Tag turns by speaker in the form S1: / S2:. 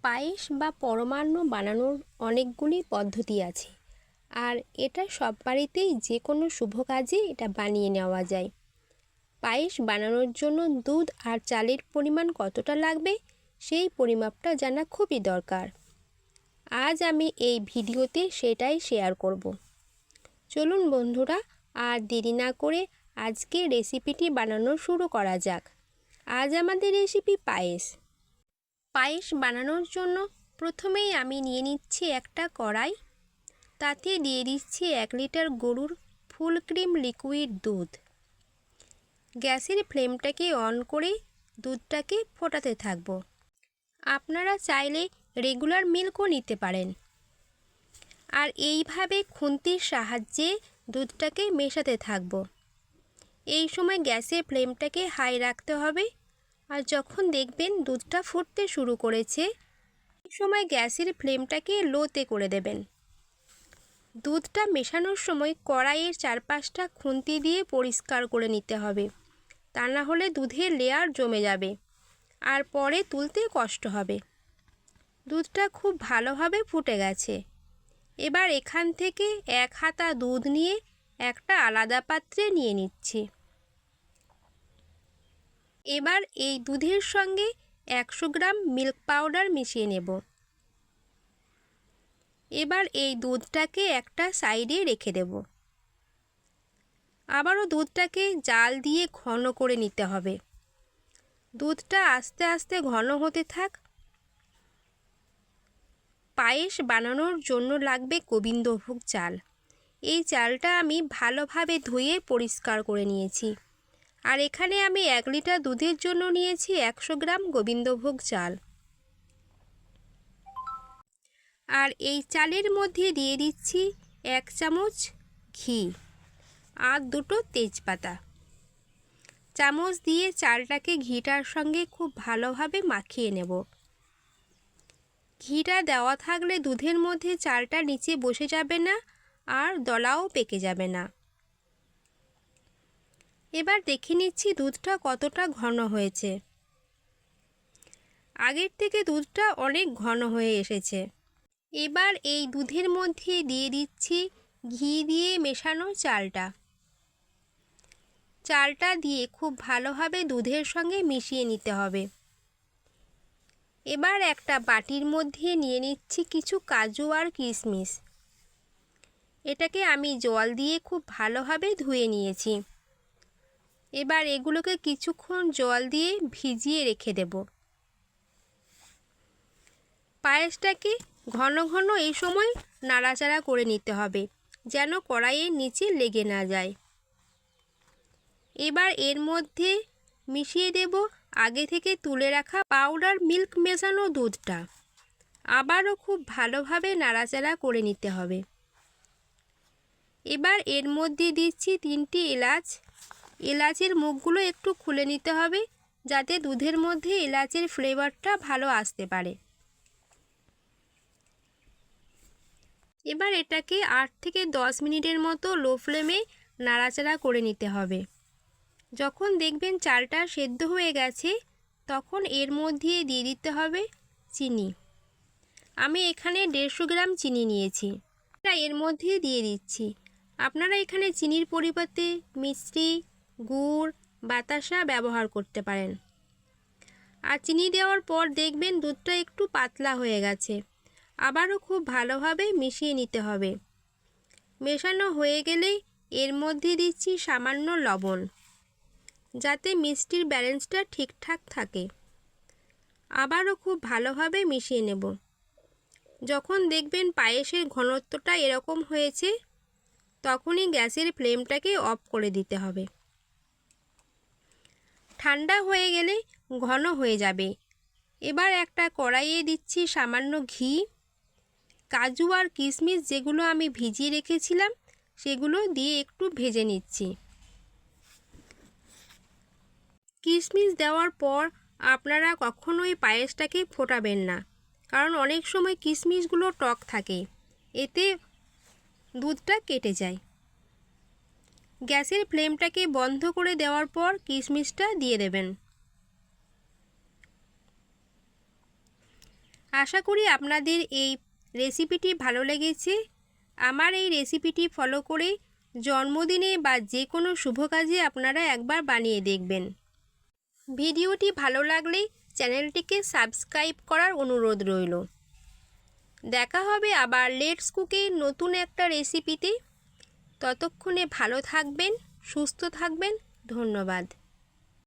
S1: পায়েস বা পরমান্ন বানানোর অনেকগুলি পদ্ধতি আছে, আর এটা সব বাড়িতেই যে কোনো শুভ কাজে এটা বানিয়ে নেওয়া যায়। পায়েস বানানোর জন্য দুধ আর চালের পরিমাণ কতটা লাগবে সেই পরিমাপটা জানা খুবই দরকার। আজ আমি এই ভিডিওতে সেটাই শেয়ার করব। চলুন বন্ধুরা, আর দেরি না করে আজকে রেসিপিটি বানানো শুরু করা যাক। আজ আমাদের রেসিপি পায়েস। পায়েস বানানোর জন্য প্রথমেই আমি নিয়ে নিচ্ছি একটা কড়াই। তাতে দিয়ে দিচ্ছি 1 লিটার গরুর ফুল ক্রিম লিকুইড দুধ। গ্যাসের ফ্লেমটাকে অন করে দুধটাকে ফোটাতে থাকব। আপনারা চাইলে রেগুলার মিল্কও নিতে পারেন। আর এইভাবে খুন্তির সাহায্যে দুধটাকে মেশাতে থাকব। এই সময় গ্যাসের ফ্লেমটাকে হাই রাখতে হবে। আর যখন দেখবেন দুধটা ফুটতে শুরু করেছে, এই সময় গ্যাসের ফ্লেমটাকে লোতে করে দেবেন। দুধটা মেশানোর সময় কড়াইয়ের চারপাশটা খুন্তি দিয়ে পরিষ্কার করে নিতে হবে, তা না হলে দুধের লেয়ার জমে যাবে আর পরে তুলতে কষ্ট হবে। দুধটা খুব ভালোভাবে ফুটে গেছে। এবার এখান থেকে 1 হাতা দুধ নিয়ে একটা আলাদা পাত্রে নিয়ে নিচ্ছি। এবার এই দুধের সঙ্গে 100 গ্রাম মিল্ক পাউডার মিশিয়ে নেব। এবার এই দুধটাকে একটা সাইডে রেখে দেব। আবারও দুধটাকে জাল দিয়ে ঘন করে নিতে হবে। দুধটা আস্তে আস্তে ঘন হতে থাক। পায়েস বানানোর জন্য লাগবে গোবিন্দভোগ চাল। এই চালটা আমি ভালোভাবে ধুয়ে পরিষ্কার করে নিয়েছি। আর এখানে আমি 1 লিটার দুধের জন্য নিয়েছি 100 গ্রাম গোবিন্দভোগ চাল। আর এই চালের মধ্যে দিয়ে দিচ্ছি 1 চামচ ঘি আর 2টো তেজপাতা। চামচ দিয়ে চালটাকে ঘিটার সঙ্গে খুব ভালোভাবে মাখিয়ে নেব। ঘিটা দেওয়া থাকলে দুধের মধ্যে চালটা নিচে বসে যাবে না আর দলাও পেকে যাবে না। এবার দেখে নিচ্ছি দুধটা কতটা ঘন হয়েছে। আগের থেকে দুধটা অনেক ঘন হয়ে এসেছে। এবার এই দুধের মধ্যে দিয়ে দিচ্ছি ঘি দিয়ে মেশানো চালটা। চালটা দিয়ে খুব ভালোভাবে দুধের সঙ্গে মিশিয়ে নিতে হবে। এবার একটা বাটির মধ্যে নিয়ে নিচ্ছি কিছু কাজু আর কিশমিশ। এটাকে আমি জল দিয়ে খুব ভালোভাবে ধুয়ে নিয়েছি। এবার এগুলোকে কিছুক্ষণ জল দিয়ে ভিজিয়ে রেখে দেব। পায়েসটাকে ঘন ঘন এই সময় নাড়াচাড়া করে নিতে হবে, যেন কড়াইয়ের নিচে লেগে না যায়। এবার এর মধ্যে মিশিয়ে দেব আগে থেকে তুলে রাখা পাউডার মিল্ক মেশানো দুধটা। আবারও খুব ভালোভাবে নাড়াচাড়া করে নিতে হবে। এবার এর মধ্যে দিচ্ছি 3টি এলাচ। এলাচের মুখগুলো একটু খুলে নিতে হবে, যাতে দুধের মধ্যে এলাচের ফ্লেভারটা ভালো আসতে পারে। এবার এটাকে 8 থেকে 10 মিনিটের মতো লো ফ্লেমে নাড়াচাড়া করে নিতে হবে। যখন দেখবেন চালটা সেদ্ধ হয়ে গেছে, তখন এর মধ্যে দিয়ে দিতে হবে চিনি। আমি এখানে 150 গ্রাম চিনি নিয়েছি, এটা এর মধ্যে দিয়ে দিচ্ছি। আপনারা এখানে চিনির পরিবর্তে মিষ্টি, গুড়, বাতাসা ব্যবহার করতে পারেন। আর চিনি দেওয়ার পর দেখবেন দুধটা একটু পাতলা হয়ে গেছে। আবারও খুব ভালোভাবে মিশিয়ে নিতে হবে। মেশানো হয়ে গেলেই এর মধ্যে দিচ্ছি সামান্য লবণ, যাতে মিষ্টির ব্যালেন্সটা ঠিকঠাক থাকে। আবারও খুব ভালোভাবে মিশিয়ে নেব। যখন দেখবেন পায়েসের ঘনত্বটা এরকম হয়েছে, তখনই গ্যাসের ফ্লেমটাকে অফ করে দিতে হবে। ঠান্ডা হয়ে গেলে ঘন হয়ে যাবে। এবার একটা কড়াইয়ে দিচ্ছি সামান্য ঘি। কাজু আর কিশমিশ যেগুলো আমি ভিজিয়ে রেখেছিলাম, সেগুলো দিয়ে একটু ভেজে নিচ্ছি। কিশমিশ দেওয়ার পর আপনারা কখনোই পায়েসটাকে ফোটাবেন না, কারণ অনেক সময় কিশমিশগুলো টক থাকে, এতে দুধটা কেটে যায়। গ্যাসের ফ্লেমটাকে বন্ধ করে দেওয়ার পর কিশমিশটা দিয়ে দেবেন। আশা করি আপনাদের এই রেসিপিটি ভালো লেগেছে। আমার এই রেসিপিটি ফলো করে জন্মদিনে বা যে কোনো শুভ কাজে আপনারা একবার বানিয়ে দেখবেন। ভিডিওটি ভালো লাগলে চ্যানেলটিকে সাবস্ক্রাইব করার অনুরোধ রইল। দেখা হবে আবার লেটস কুকে নতুন একটা রেসিপিতে। ততক্ষণে ভালো থাকবেন, সুস্থ থাকবেন। ধন্যবাদ।